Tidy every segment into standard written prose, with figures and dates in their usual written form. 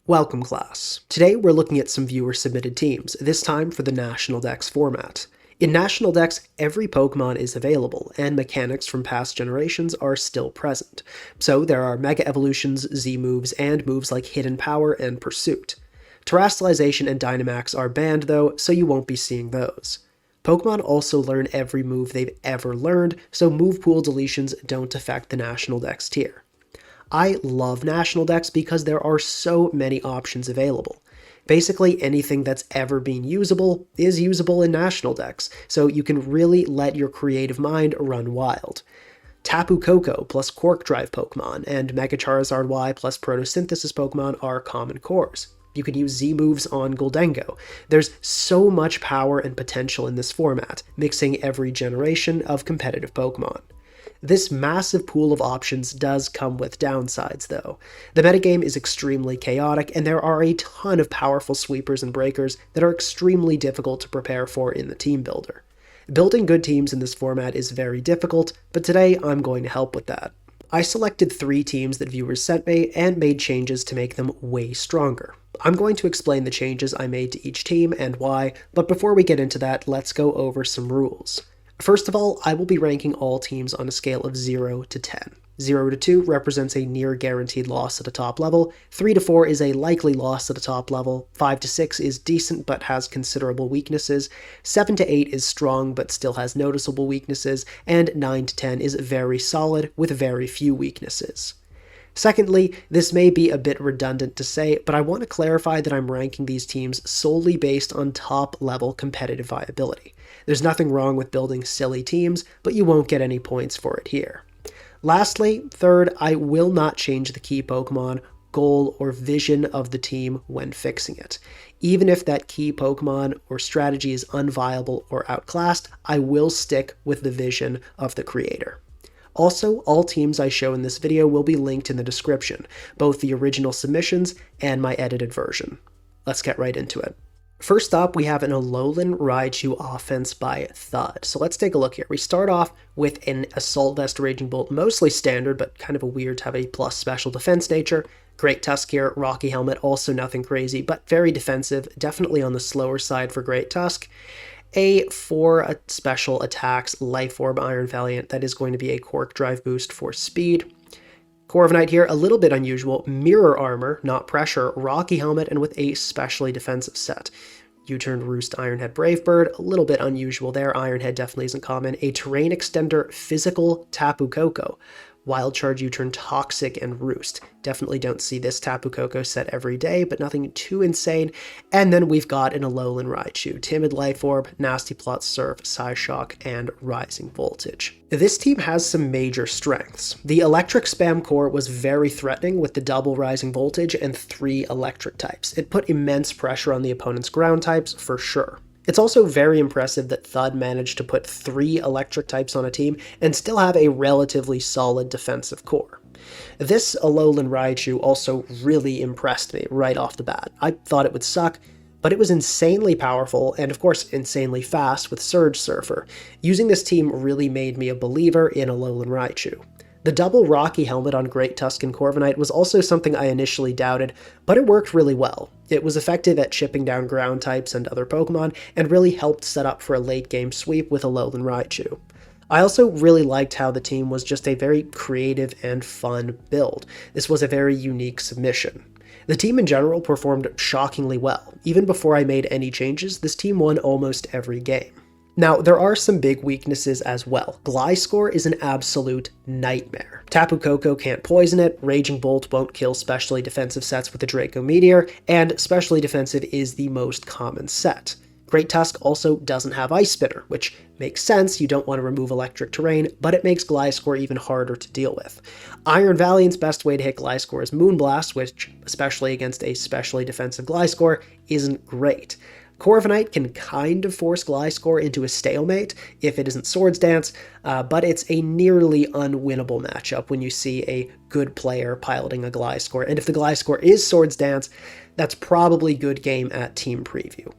Welcome, class. Today we're looking at some viewer-submitted teams, this time for the National Dex format. In National Dex, every Pokemon is available, and mechanics from past generations are still present. So there are Mega Evolutions, Z-moves, and moves like Hidden Power and Pursuit. Terastallization and Dynamax are banned though, so you won't be seeing those. Pokemon also learn every move they've ever learned, so move pool deletions don't affect the National Dex tier. I love National Dex because there are so many options available. Basically, anything that's ever been usable is usable in National Dex, so you can really let your creative mind run wild. Tapu Koko plus Quark Drive Pokemon and Mega Charizard Y plus Photosynthesis Pokemon are common cores. You can use Z-moves on Gholdengo. There's so much power and potential in this format, mixing every generation of competitive Pokemon. This massive pool of options does come with downsides, though. The metagame is extremely chaotic, and there are a ton of powerful sweepers and breakers that are extremely difficult to prepare for in the team builder. Building good teams in this format is very difficult, but today I'm going to help with that. I selected 3 teams that viewers sent me and made changes to make them way stronger. I'm going to explain the changes I made to each team and why, but before we get into that, let's go over some rules. First of all, I will be ranking all teams on a scale of 0 to 10. 0 to 2 represents a near guaranteed loss at a top level, 3 to 4 is a likely loss at a top level, 5 to 6 is decent but has considerable weaknesses, 7 to 8 is strong but still has noticeable weaknesses, and 9 to 10 is very solid with very few weaknesses. Secondly, this may be a bit redundant to say, but I want to clarify that I'm ranking these teams solely based on top-level competitive viability. There's nothing wrong with building silly teams, but you won't get any points for it here. Lastly, third, I will not change the key Pokemon, goal, or vision of the team when fixing it. Even if that key Pokemon or strategy is unviable or outclassed, I will stick with the vision of the creator. Also, all teams I show in this video will be linked in the description, both the original submissions and my edited version. Let's get right into it. First up, we have an Alolan Raichu offense by Thud. So let's take a look here. We start off with an Assault Vest Raging Bolt, mostly standard, but kind of a weird to have a plus special defense nature. Great Tusk here, Rocky Helmet, also nothing crazy, but very defensive, definitely on the slower side for Great Tusk. For special attacks, Life Orb Iron Valiant, that is going to be a Quark Drive boost for speed. Corviknight here, a little bit unusual, Mirror Armor, not Pressure, Rocky Helmet, and with a specially defensive set. U-Turn Roost Ironhead Brave Bird, a little bit unusual there, Ironhead definitely isn't common. A Terrain Extender Physical Tapu Koko. Wild Charge U-Turn Toxic and Roost. Definitely don't see this Tapu Koko set every day, but nothing too insane. And then we've got an Alolan Raichu, Timid Life Orb, Nasty Plot Surf, Psyshock, and Rising Voltage. This team has some major strengths. The Electric Spam core was very threatening with the double Rising Voltage and 3 electric types. It put immense pressure on the opponent's ground types for sure. It's also very impressive that Thud managed to put 3 electric types on a team and still have a relatively solid defensive core. This Alolan Raichu also really impressed me right off the bat. I thought it would suck, but it was insanely powerful and of course insanely fast with Surge Surfer. Using this team really made me a believer in Alolan Raichu. The double Rocky Helmet on Great Tusk and Corviknight was also something I initially doubted, but it worked really well. It was effective at chipping down ground types and other Pokemon, and really helped set up for a late-game sweep with Alolan Raichu. I also really liked how the team was just a very creative and fun build. This was a very unique submission. The team in general performed shockingly well. Even before I made any changes, this team won almost every game. Now, there are some big weaknesses as well. Gliscor is an absolute nightmare. Tapu Koko can't poison it, Raging Bolt won't kill specially defensive sets with the Draco Meteor, and specially defensive is the most common set. Great Tusk also doesn't have Ice Spitter, which makes sense, you don't want to remove electric terrain, but it makes Gliscor even harder to deal with. Iron Valiant's best way to hit Gliscor is Moonblast, which, especially against a specially defensive Gliscor, isn't great. Corviknight can kind of force Gliscor into a stalemate if it isn't Swords Dance, but it's a nearly unwinnable matchup when you see a good player piloting a Gliscor, and if the Gliscor is Swords Dance, that's probably good game at Team Preview.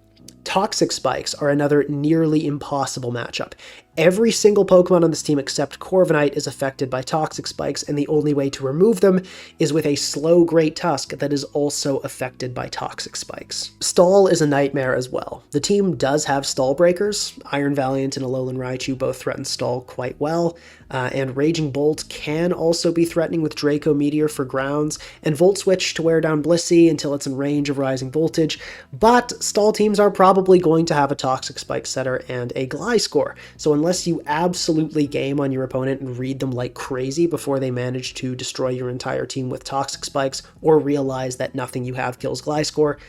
Toxic Spikes are another nearly impossible matchup. Every single Pokemon on this team except Corviknight is affected by Toxic Spikes, and the only way to remove them is with a slow Great Tusk that is also affected by Toxic Spikes. Stall is a nightmare as well. The team does have Stall Breakers. Iron Valiant and Alolan Raichu both threaten Stall quite well, and Raging Bolt can also be threatening with Draco Meteor for grounds, and Volt Switch to wear down Blissey until it's in range of Rising Voltage, but Stall teams are probably going to have a Toxic Spike setter and a Gliscor, so unless you absolutely game on your opponent and read them like crazy before they manage to destroy your entire team with Toxic Spikes or realize that nothing you have kills Gliscor,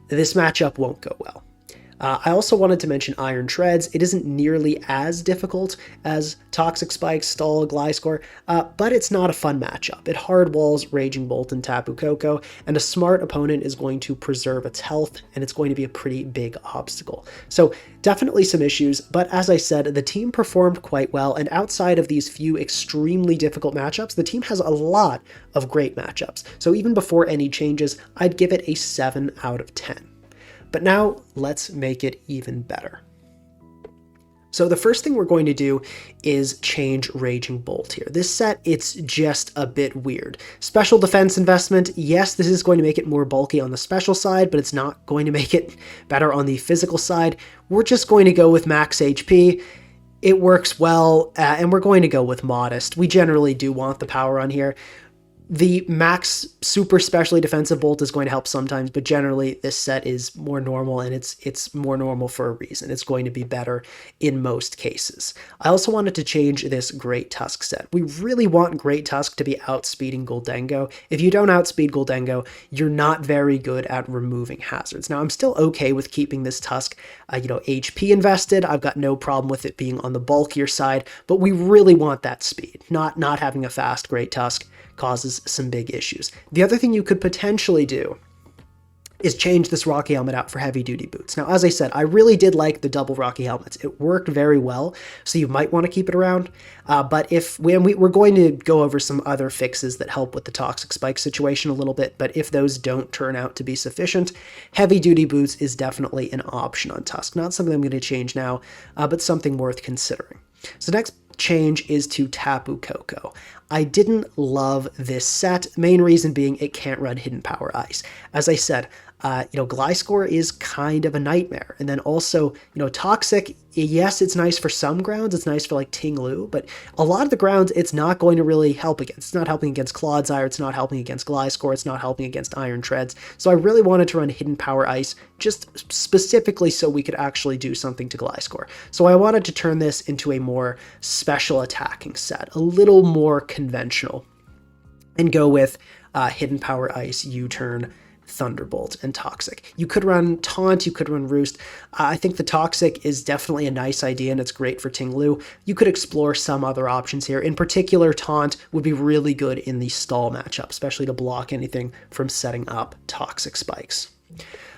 this matchup won't go well. I also wanted to mention Iron Treads. It isn't nearly as difficult as Toxic Spikes, Stall, Gliscor, but it's not a fun matchup. It hard walls Raging Bolt and Tapu Koko, and a smart opponent is going to preserve its health, and it's going to be a pretty big obstacle. So definitely some issues, but as I said, the team performed quite well, and outside of these few extremely difficult matchups, the team has a lot of great matchups. So even before any changes, I'd give it a 7 out of 10. But now let's make it even better. So the first thing we're going to do is change Raging Bolt here. This set, it's just a bit weird. Special defense investment, yes, this is going to make it more bulky on the special side, but it's not going to make it better on the physical side. We're just going to go with max HP. It works well, and we're going to go with modest. We generally do want the power on here. The max super specially defensive Bolt is going to help sometimes, but generally this set is more normal, and it's more normal for a reason. It's going to be better in most cases. I also wanted to change this Great Tusk set. We really want Great Tusk to be outspeeding Gholdengo. If you don't outspeed Gholdengo, you're not very good at removing hazards. Now, I'm still okay with keeping this Tusk, HP invested. I've got no problem with it being on the bulkier side, but we really want that speed. Not having a fast Great Tusk causes some big issues. The other thing you could potentially do is change this Rocky Helmet out for heavy duty boots. Now, as I said, I really did like the double Rocky Helmets. It worked very well, so you might want to keep it around. But we're going to go over some other fixes that help with the Toxic Spike situation a little bit, but if those don't turn out to be sufficient, heavy duty boots is definitely an option on Tusk. Not something I'm going to change now, but something worth considering. So next change is to Tapu Koko. I didn't love this set, main reason being it can't run Hidden Power Ice. As I said, Gliscor is kind of a nightmare. And then also, Toxic, yes, it's nice for some grounds. It's nice for like Ting-Lu, but a lot of the grounds it's not going to really help against. It's not helping against Clodsire. It's not helping against Gliscor. It's not helping against Iron Treads. So I really wanted to run Hidden Power Ice just specifically so we could actually do something to Gliscor. So I wanted to turn this into a more special attacking set, a little more conventional, and go with Hidden Power Ice, U-Turn, Thunderbolt, and Toxic. You could run Taunt, you could run Roost. I think the Toxic is definitely a nice idea, and it's great for Ting-Lu. You could explore some other options here. In particular, Taunt would be really good in the stall matchup, especially to block anything from setting up Toxic Spikes.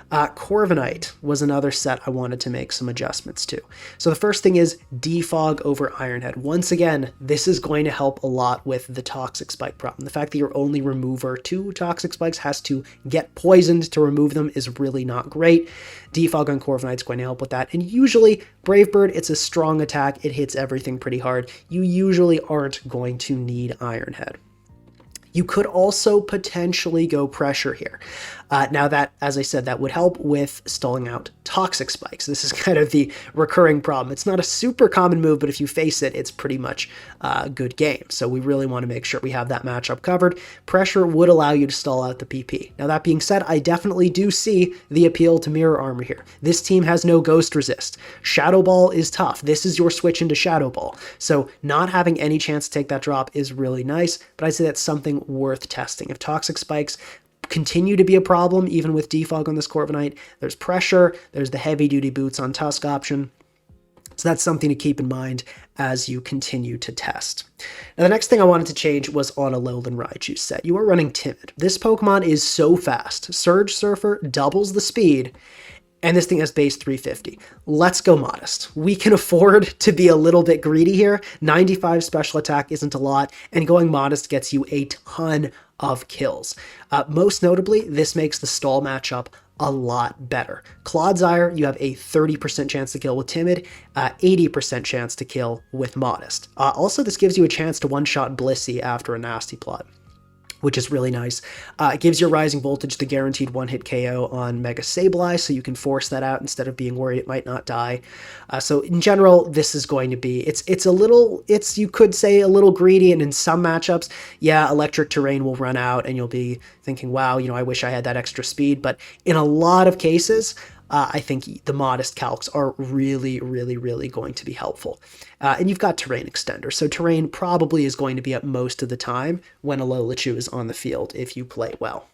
Corviknight was another set I wanted to make some adjustments to. So the first thing is Defog over Ironhead. Once again, this is going to help a lot with the Toxic Spike problem. The fact that your only remover to Toxic Spikes has to get poisoned to remove them is really not great. Defog on Corviknight is going to help with that. And usually, Brave Bird, it's a strong attack. It hits everything pretty hard. You usually aren't going to need Ironhead. You could also potentially go Pressure here. Now that, as I said, that would help with stalling out Toxic Spikes. This is kind of the recurring problem. It's not a super common move, but if you face it, it's pretty much a good game. So we really want to make sure we have that matchup covered. Pressure would allow you to stall out the PP. Now that being said, I definitely do see the appeal to Mirror Armor here. This team has no Ghost Resist. Shadow Ball is tough. This is your switch into Shadow Ball. So not having any chance to take that drop is really nice, but I'd say that's something worth testing. If Toxic Spikes continue to be a problem, even with Defog on this Corviknight, there's Pressure, there's the heavy duty boots on Tusk option. So that's something to keep in mind as you continue to test. Now the next thing I wanted to change was on Alolan Raichu set. You are running Timid. This Pokemon is so fast. Surge Surfer doubles the speed, and this thing has base 350. Let's go modest. We can afford to be a little bit greedy here. 95 special attack isn't a lot, and going modest gets you a ton of kills. Most notably, this makes the stall matchup a lot better. Clodsire, you have a 30% chance to kill with Timid, 80% chance to kill with Modest. Also, this gives you a chance to one-shot Blissey after a nasty plot, which is really nice. It gives your Rising Voltage the guaranteed one-hit KO on Mega Sableye, so you can force that out instead of being worried it might not die. So in general, this is going to be, you could say a little greedy, and in some matchups, yeah, Electric Terrain will run out, and you'll be thinking, wow, I wish I had that extra speed, but in a lot of cases, I think the Modest calcs are really, really, really going to be helpful. And you've got Terrain Extender, so Terrain probably is going to be up most of the time when Alola is on the field if you play well.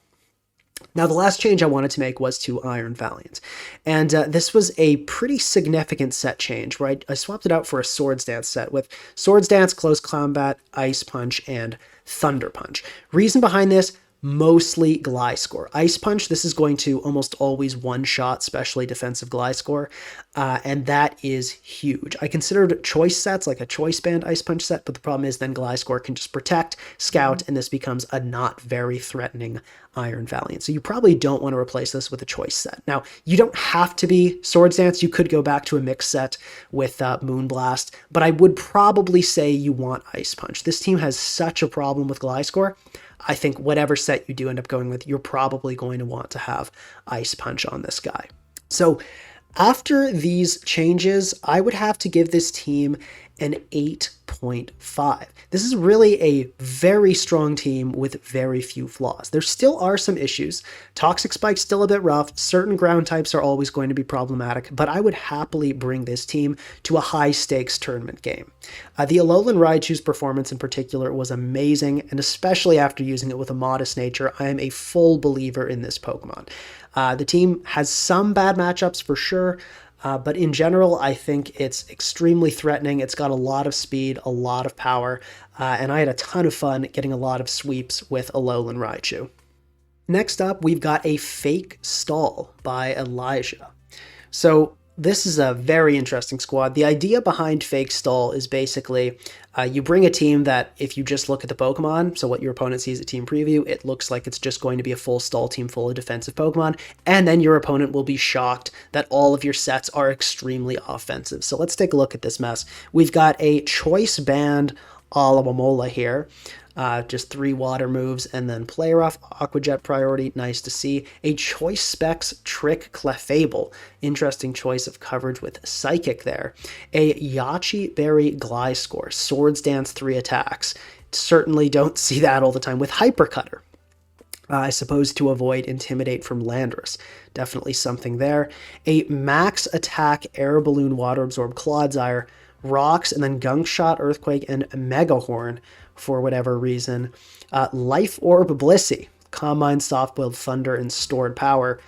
Now, the last change I wanted to make was to Iron Valiant. And this was a pretty significant set change, where I swapped it out for a Swords Dance set with Swords Dance, Close Combat, Ice Punch, and Thunder Punch. Reason behind this, mostly Gliscor. Ice Punch, this is going to almost always one-shot specially defensive Gliscor, and that is huge. I considered choice sets, like a Choice Band Ice Punch set, but the problem is then Gliscor can just protect, scout, and this becomes a not very threatening Iron Valiant. So you probably don't want to replace this with a choice set. Now, you don't have to be Swords Dance. You could go back to a mix set with Moonblast, but I would probably say you want Ice Punch. This team has such a problem with Gliscor. I think whatever set you do end up going with, you're probably going to want to have Ice Punch on this guy. So after these changes, I would have to give this team an 8.5. This is really a very strong team with very few flaws. There still are some issues. Toxic Spike's still a bit rough. Certain ground types are always going to be problematic, but I would happily bring this team to a high-stakes tournament game. The Alolan Raichu's performance in particular was amazing, and especially after using it with a Modest nature, I am a full believer in this Pokemon. The team has some bad matchups for sure, but in general, I think it's extremely threatening. It's got a lot of speed, a lot of power, and I had a ton of fun getting a lot of sweeps with Alolan Raichu. Next up, we've got a Fake Stall by Elijah. So this is a very interesting squad. The idea behind Fake Stall is basically you bring a team that if you just look at the Pokemon, so what your opponent sees at team preview, it looks like it's just going to be a full stall team full of defensive Pokemon, and then your opponent will be shocked that all of your sets are extremely offensive. So let's take a look at this mess. We've got a Choice Band Alomomola here. Just 3 water moves, and then Play Rough, Aqua Jet priority, nice to see. A Choice Specs Trick Clefable, interesting choice of coverage with Psychic there. A Yachi Berry Gliscor, Swords Dance 3 attacks. Certainly don't see that all the time with Hyper Cutter. I suppose to avoid Intimidate from Landorus. Definitely something there. A Max Attack Air Balloon Water Absorb Clodsire, Rocks, and then Gunk Shot, Earthquake, and Mega Horn for whatever reason. Life Orb Blissey, Calm Mind, Soft Boiled Thunder, and Stored Power.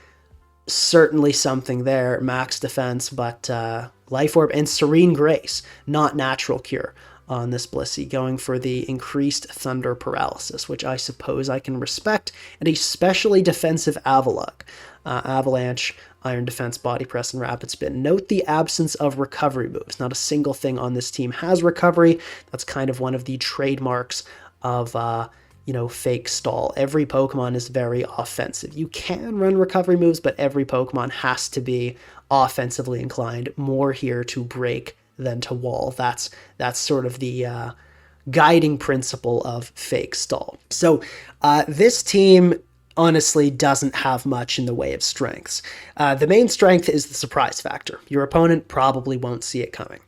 Certainly something there. Max defense, but Life Orb and Serene Grace, not Natural Cure on this Blissey, going for the increased Thunder Paralysis, which I suppose I can respect, and a specially defensive Avalugg. Avalanche, Iron Defense, Body Press, and Rapid Spin. Note the absence of recovery moves. Not a single thing on this team has recovery. That's kind of one of the trademarks of, Fake Stall. Every Pokemon is very offensive. You can run recovery moves, but every Pokemon has to be offensively inclined, more here to break than to wall. That's sort of the guiding principle of Fake Stall. So this team honestly doesn't have much in the way of strengths. The main strength is the surprise factor. Your opponent probably won't see it coming.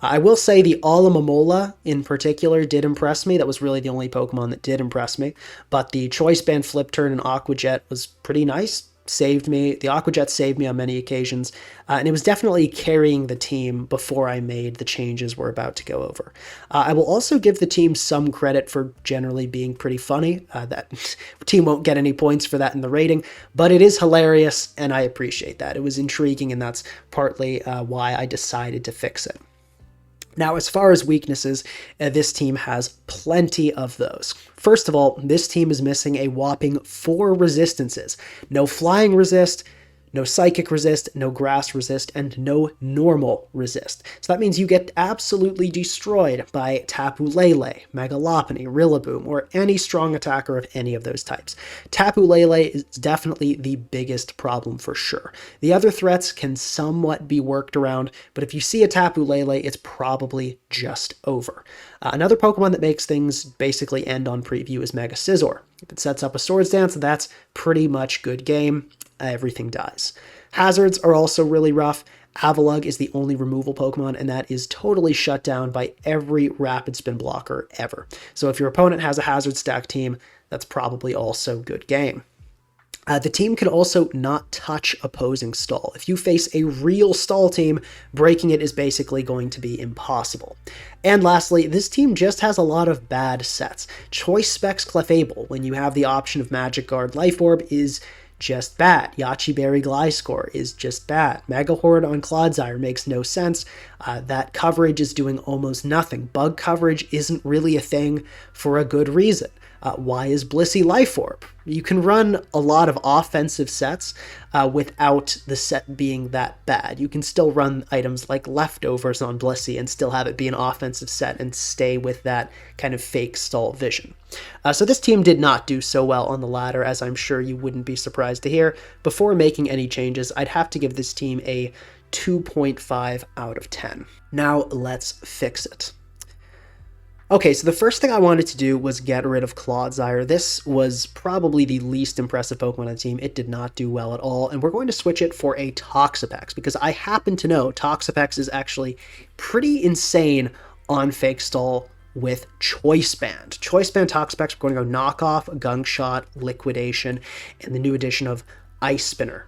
I will say the Alomomola in particular did impress me. That was really the only Pokemon that did impress me. But the Choice Band Flip Turn and Aqua Jet was pretty nice. Saved me. The Aqua Jet saved me on many occasions, and it was definitely carrying the team before I made the changes we're about to go over. I will also give the team some credit for generally being pretty funny. That team won't get any points for that in the rating, but it is hilarious, and I appreciate that. It was intriguing, and that's partly why I decided to fix it. Now, as far as weaknesses, this team has plenty of those. First of all, this team is missing a whopping 4 resistances. No flying resist, no Psychic resist, no Grass resist, and no Normal resist. So that means you get absolutely destroyed by Tapu Lele, Mega Lopunny, Rillaboom, or any strong attacker of any of those types. Tapu Lele is definitely the biggest problem for sure. The other threats can somewhat be worked around, but if you see a Tapu Lele, it's probably just over. Another Pokemon that makes things basically end on preview is Mega Scizor. If it sets up a Swords Dance, that's pretty much good game. Everything dies. Hazards are also really rough. Avalugg is the only removal Pokemon, and that is totally shut down by every Rapid Spin blocker ever. So if your opponent has a Hazard stack team, that's probably also good game. The team can also not touch opposing stall. If you face a real stall team, breaking it is basically going to be impossible. And lastly, this team just has a lot of bad sets. Choice Specs Clefable, when you have the option of Magic Guard Life Orb, is just bad. Yache Berry Gliscor is just bad. Mega Horde on Clodsire makes no sense. That coverage is doing almost nothing. Bug coverage isn't really a thing for a good reason. Why is Blissey Life Orb? You can run a lot of offensive sets without the set being that bad. You can still run items like Leftovers on Blissey and still have it be an offensive set and stay with that kind of fake stall vision. So this team did not do so well on the ladder, as I'm sure you wouldn't be surprised to hear. Before making any changes, I'd have to give this team a 2.5 out of 10. Now let's fix it. Okay, so the first thing I wanted to do was get rid of Clodsire. This was probably the least impressive Pokemon on the team. It did not do well at all, and we're going to switch it for a Toxapex, because I happen to know Toxapex is actually pretty insane on Fake Stall with Choice Band. Choice Band Toxapex, we're going to go Knockoff, Gunk Shot, Liquidation, and the new addition of Ice Spinner.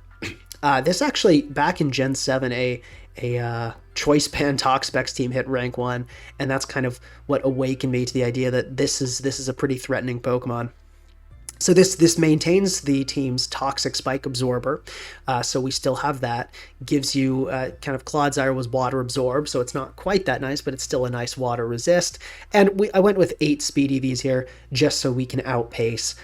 This actually, back in Gen 7, a Choice Band Toxapex team hit rank 1, and that's kind of what awakened me to the idea that this is a pretty threatening Pokemon. So this maintains the team's Toxic Spike Absorber, so we still have that. Gives you kind of Clodsire was Water Absorb, so it's not quite that nice, but it's still a nice Water Resist. And I went with 8 Speed EVs here just so we can outpace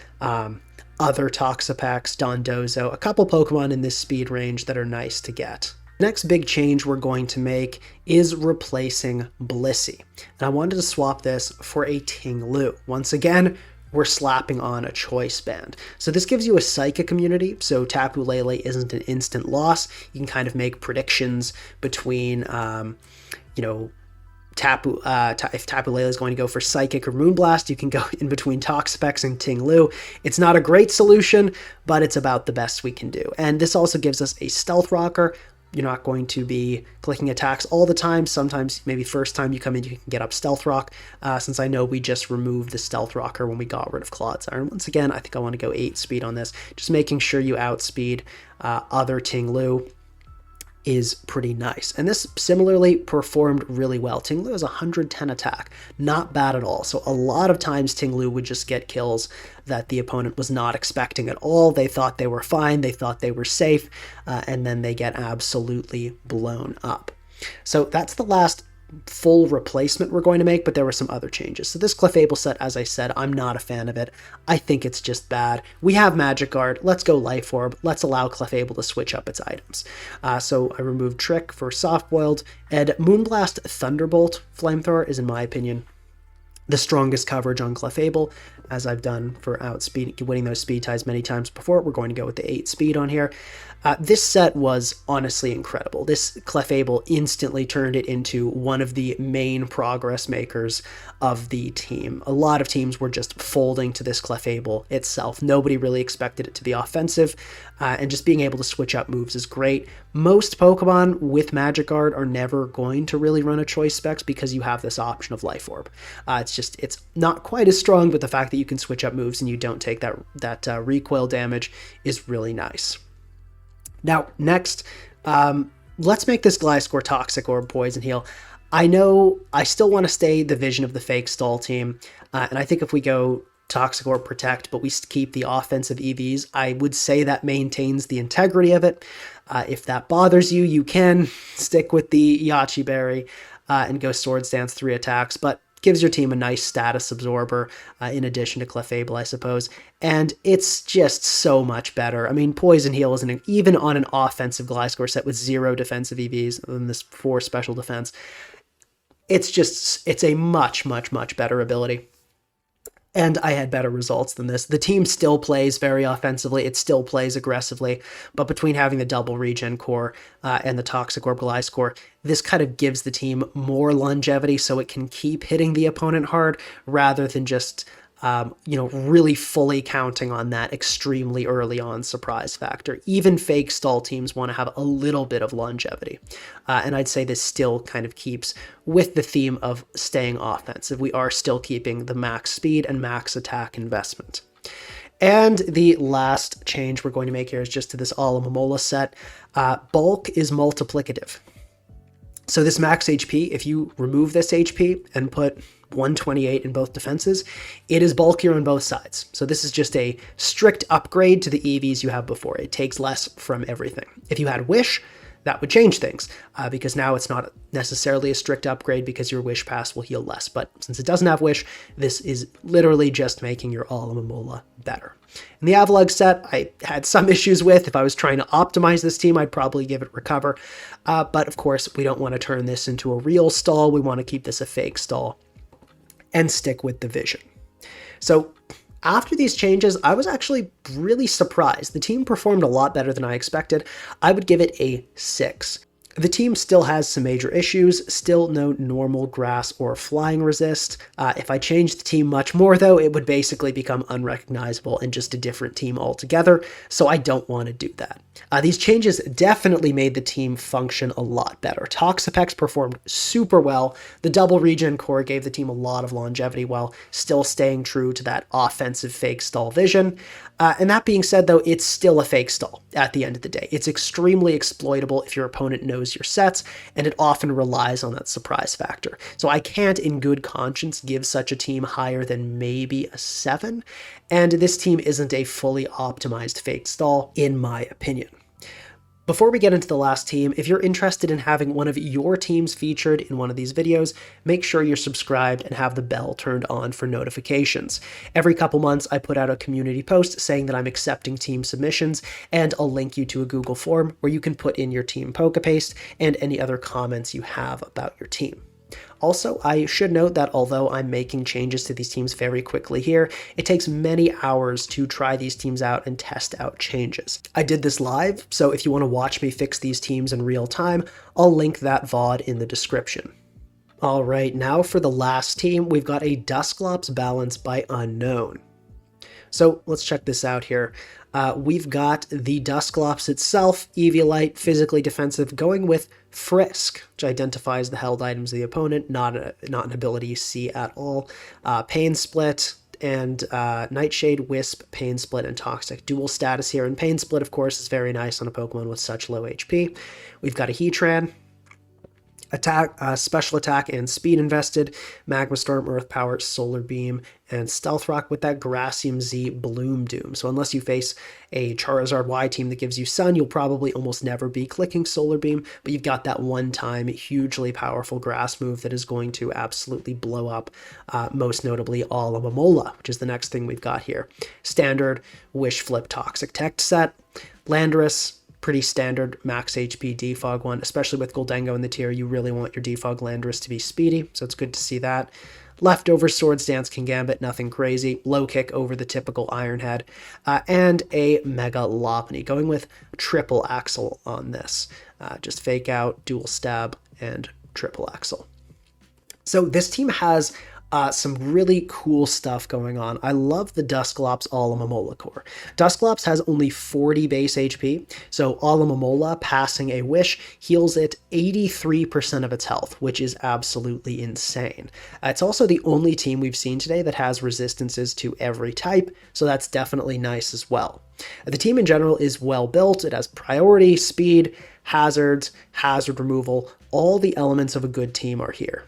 other Toxapex, Dondozo, a couple Pokemon in this speed range that are nice to get. Next big change we're going to make is replacing Blissey. And I wanted to swap this for a Ting-Lu. Once again, we're slapping on a Choice Band. So this gives you a Psychic immunity, so Tapu Lele isn't an instant loss. You can kind of make predictions between, if Tapu Lele is going to go for Psychic or Moonblast, you can go in between Toxapex and Ting-Lu. It's not a great solution, but it's about the best we can do. And this also gives us a Stealth Rocker. You're not going to be clicking attacks all the time. Sometimes, maybe first time you come in, you can get up Stealth Rock, since I know we just removed the Stealth Rocker when we got rid of Clodsire. And once again, I think I want to go 8 speed on this. Just making sure you outspeed other Ting-Lu is pretty nice. And this similarly performed really well. Ting-Lu has 110 attack. Not bad at all. So a lot of times Ting-Lu would just get kills that the opponent was not expecting at all. They thought they were fine. They thought they were safe. And then they get absolutely blown up. So that's the last full replacement we're going to make, but there were some other changes. So this Clefable set, as I said, I'm not a fan of it. I think it's just bad. We have Magic Guard. Let's go Life Orb. Let's allow Clefable to switch up its items. So I removed Trick for Soft Boiled, and Moonblast Thunderbolt Flamethrower is, in my opinion, the strongest coverage on Clefable, as I've done for winning those speed ties many times before. We're going to go with the 8 speed on here. This set was honestly incredible. This Clefable instantly turned it into one of the main progress makers of the team. A lot of teams were just folding to this Clefable itself. Nobody really expected it to be offensive, and just being able to switch up moves is great. Most Pokemon with Magic Guard are never going to really run a Choice Specs because you have this option of Life Orb. It's not quite as strong, but the fact that you can switch up moves and you don't take that recoil damage is really nice. Now, next, let's make this Gliscor Toxic or Poison Heal. I know I still want to stay the vision of the Fake Stall team, and I think if we go Toxic or Protect, but we keep the offensive EVs, I would say that maintains the integrity of it. If that bothers you, you can stick with the Yache Berry and go Swords Dance 3 attacks, but gives your team a nice status absorber in addition to Clefable, I suppose. And it's just so much better. I mean, Poison Heal is even on an offensive Gliscor set with 0 defensive EVs and this 4 special defense. It's a much, much, much better ability. And I had better results than this. The team still plays very offensively. It still plays aggressively. But between having the double regen core and the Toxic Orb Gliscor, this kind of gives the team more longevity so it can keep hitting the opponent hard rather than just really fully counting on that extremely early on surprise factor. Even fake stall teams want to have a little bit of longevity. And I'd say this still kind of keeps with the theme of staying offensive. We are still keeping the max speed and max attack investment. And the last change we're going to make here is just to this Alomomola set. Bulk is multiplicative. So this max HP, if you remove this HP and put 128 in both defenses, it is bulkier on both sides. So this is just a strict upgrade to the EVs you have before. It takes less from everything. If you had Wish, that would change things because now it's not necessarily a strict upgrade because your Wish Pass will heal less. But since it doesn't have Wish, this is literally just making your Alomomola better. And the Avalugg set, I had some issues with. If I was trying to optimize this team, I'd probably give it Recover. But of course, we don't want to turn this into a real stall. We want to keep this a fake stall and stick with the Vision. So after these changes, I was actually really surprised. The team performed a lot better than I expected. I would give it a 6. The team still has some major issues, still no normal grass or flying resist. If I changed the team much more though, it would basically become unrecognizable and just a different team altogether, so I don't want to do that. These changes definitely made the team function a lot better. Toxapex performed super well. The double regen core gave the team a lot of longevity while still staying true to that offensive fake stall vision. And that being said though, it's still a fake stall at the end of the day. It's extremely exploitable if your opponent knows your sets, and it often relies on that surprise factor. So I can't in good conscience give such a team higher than maybe a 7, and this team isn't a fully optimized fake stall in my opinion. Before we get into the last team, if you're interested in having one of your teams featured in one of these videos, make sure you're subscribed and have the bell turned on for notifications. Every couple months, I put out a community post saying that I'm accepting team submissions, and I'll link you to a Google form where you can put in your team Pokepaste and any other comments you have about your team. Also, I should note that although I'm making changes to these teams very quickly here, it takes many hours to try these teams out and test out changes. I did this live, so if you want to watch me fix these teams in real time, I'll link that VOD in the description. Alright, now for the last team, we've got a Dusclops Balance by Unknown. So let's check this out here. We've got the Dusclops itself, Eviolite, physically defensive, going with Frisk, which identifies the held items of the opponent, not an ability you see at all. Pain Split and Nightshade, Wisp, Pain Split, and Toxic. Dual status here, and Pain Split, of course, is very nice on a Pokemon with such low HP. We've got a Heatran, attack, special attack and speed invested, Magma Storm, Earth Power, Solar Beam, and Stealth Rock with that Gracium Z Bloom Doom. So unless you face a Charizard Y team that gives you Sun, you'll probably almost never be clicking Solar Beam, but you've got that one-time hugely powerful grass move that is going to absolutely blow up, most notably Alomomola, which is the next thing we've got here. Standard Wish Flip Toxic Tech set, Landorus, pretty standard max HP defog one, especially with Gholdengo in the tier. You really want your defog Landorus to be speedy, so it's good to see that. Leftover Swords Dance Kingambit, nothing crazy. Low kick over the typical Iron Head, and a Mega Lopunny, going with triple Axle on this. Just fake out, dual stab, and triple Axle. So this team has some really cool stuff going on. I love the Dusclops Alomomola core. Dusclops has only 40 base HP, so Alomomola passing a Wish heals it 83% of its health, which is absolutely insane. It's also the only team we've seen today that has resistances to every type, so that's definitely nice as well. The team in general is well built. It has priority, speed, hazards, hazard removal. All the elements of a good team are here.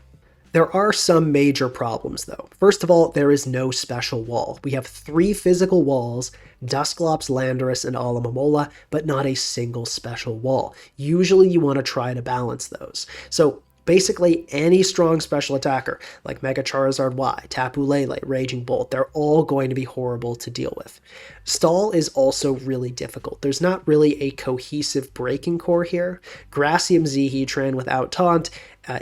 There are some major problems though. First of all, there is no special wall. We have 3 physical walls, Dusclops, Landorus, and Alomomola, but not a single special wall. Usually you want to try to balance those. So Basically, any strong special attacker, like Mega Charizard Y, Tapu Lele, Raging Bolt, they're all going to be horrible to deal with. Stall is also really difficult. There's not really a cohesive breaking core here. Gracium Z Heatran without Taunt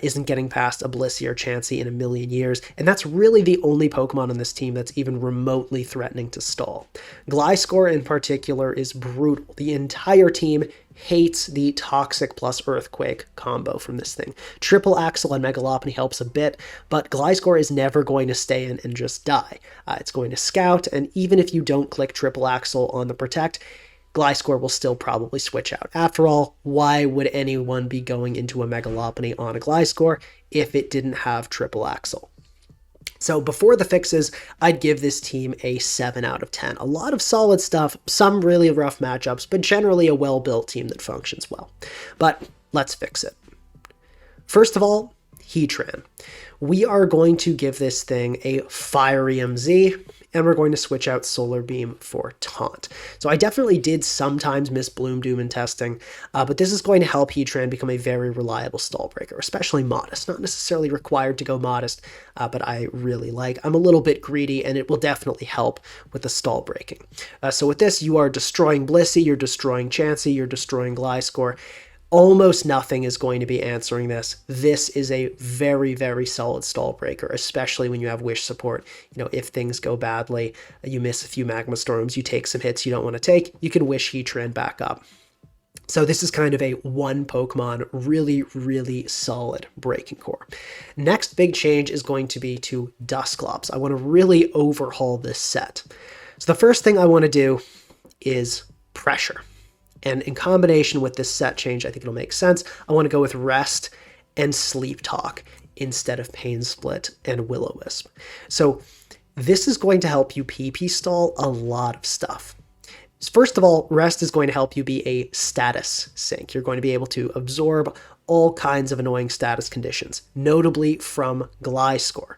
isn't getting past a Blissey or Chansey in a million years, and that's really the only Pokemon on this team that's even remotely threatening to stall. Gliscor in particular is brutal. The entire team hates the Toxic plus Earthquake combo from this thing. Triple Axle and Mega Lopunny helps a bit, but Gliscor is never going to stay in and just die. It's going to scout, and even if you don't click Triple Axle on the Protect, Gliscor will still probably switch out. After all, why would anyone be going into a Mega Lopunny on a Gliscor if it didn't have Triple Axle? So before the fixes, I'd give this team a 7 out of 10. A lot of solid stuff, some really rough matchups, but generally a well-built team that functions well. But let's fix it. First of all, Heatran. We are going to give this thing a Fiery MZ, and we're going to switch out Solar Beam for Taunt. So I definitely did sometimes miss Bloom Doom in testing, but this is going to help Heatran become a very reliable stall breaker, especially Modest. Not necessarily required to go Modest, but I really like. I'm a little bit greedy, and it will definitely help with the stall breaking. So with this, you are destroying Blissey, you're destroying Chansey, you're destroying Gliscor. Almost nothing is going to be answering this. This is a very, very solid stall breaker, especially when you have Wish support. You know, if things go badly, you miss a few Magma Storms, you take some hits you don't want to take, you can Wish Heatran back up. So this is kind of a one Pokemon, really, really solid breaking core. Next big change is going to be to Dusclops. I want to really overhaul this set. So the first thing I want to do is Pressure. And in combination with this set change, I think it'll make sense. I want to go with Rest and Sleep Talk instead of Pain Split and Will-O-Wisp. So this is going to help you PP stall a lot of stuff. First of all, Rest is going to help you be a status sink. You're going to be able to absorb all kinds of annoying status conditions, notably from Gliscor.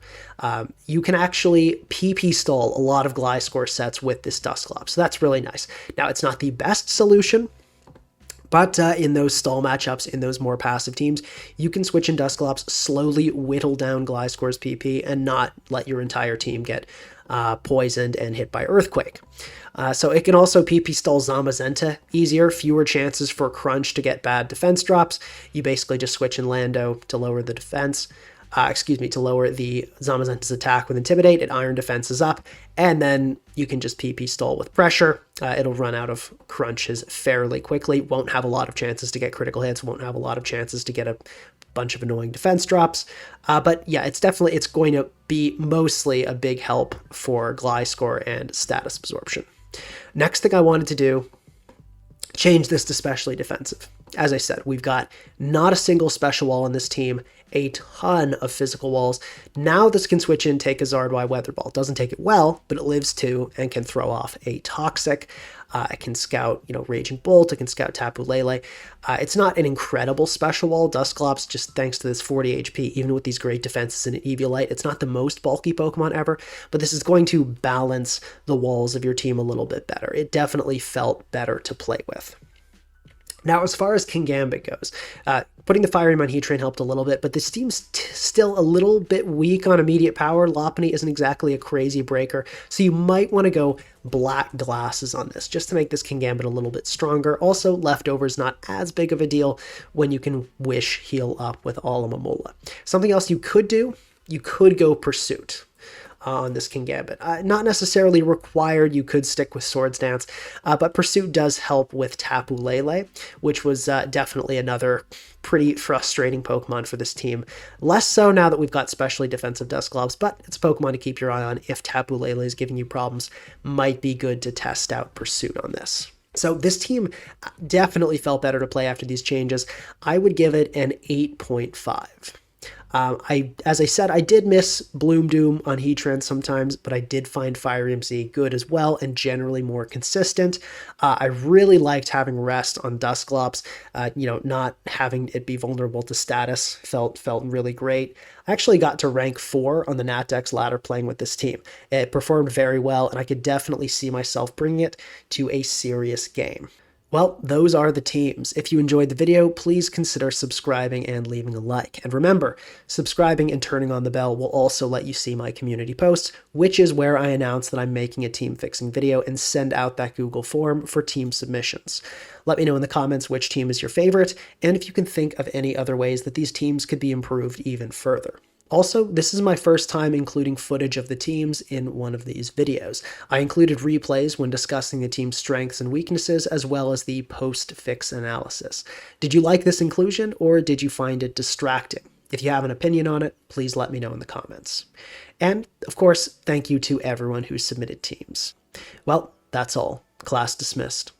You can actually PP stall a lot of Gliscor sets with this Dusclops, so that's really nice. Now, it's not the best solution, but in those stall matchups, in those more passive teams, you can switch in Dusclops, slowly whittle down Gliscor's PP, and not let your entire team get poisoned and hit by Earthquake. So it can also PP stall Zamazenta easier, fewer chances for Crunch to get bad defense drops. You basically just switch in Lando to lower the defense. To lower the Zamazenta's attack with Intimidate, and Iron Defense is up, and then you can just PP stall with Pressure. It'll run out of crunches fairly quickly, won't have a lot of chances to get critical hits, won't have a lot of chances to get a bunch of annoying defense drops, but yeah, it's going to be mostly a big help for Gliscor and status absorption. Next thing I wanted to do, change this to specially defensive. As I said, we've got not a single special wall on this team, a ton of physical walls. Now this can switch in, take a Zardwai Weather Ball. Doesn't take it well, but it lives too and can throw off a Toxic. It can scout, Raging Bolt. It can scout Tapu Lele. It's not an incredible special wall. Dusclops, just thanks to this 40 HP, even with these great defenses and an Eviolite, it's not the most bulky Pokemon ever, but this is going to balance the walls of your team a little bit better. It definitely felt better to play with. Now, as far as Kingambit goes, putting the Fire Beam on Heatran helped a little bit, but this team's still a little bit weak on immediate power. Lopunny isn't exactly a crazy breaker, so you might want to go Black Glasses on this, just to make this Kingambit a little bit stronger. Also, Leftover's not as big of a deal when you can Wish Heal up with Alomomola. Something else you could do, you could go Pursuit on this Kingambit. Not necessarily required, you could stick with Swords Dance, but Pursuit does help with Tapu Lele, which was definitely another pretty frustrating Pokemon for this team. Less so now that we've got specially defensive Dusclops, but it's a Pokemon to keep your eye on if Tapu Lele is giving you problems. Might be good to test out Pursuit on this. So this team definitely felt better to play after these changes. I would give it an 8.5. As I said, I did miss Bloom Doom on Heatran sometimes, but I did find Fire MC good as well and generally more consistent. I really liked having Rest on Dusclops. Not having it be vulnerable to status felt really great. I actually got to rank 4 on the NatDex ladder playing with this team. It performed very well, and I could definitely see myself bringing it to a serious game. Well, those are the teams. If you enjoyed the video, please consider subscribing and leaving a like. And remember, subscribing and turning on the bell will also let you see my community posts, which is where I announce that I'm making a team fixing video and send out that Google form for team submissions. Let me know in the comments which team is your favorite, and if you can think of any other ways that these teams could be improved even further. Also, this is my first time including footage of the teams in one of these videos. I included replays when discussing the team's strengths and weaknesses, as well as the post-fix analysis. Did you like this inclusion, or did you find it distracting? If you have an opinion on it, please let me know in the comments. And, of course, thank you to everyone who submitted teams. Well, that's all. Class dismissed.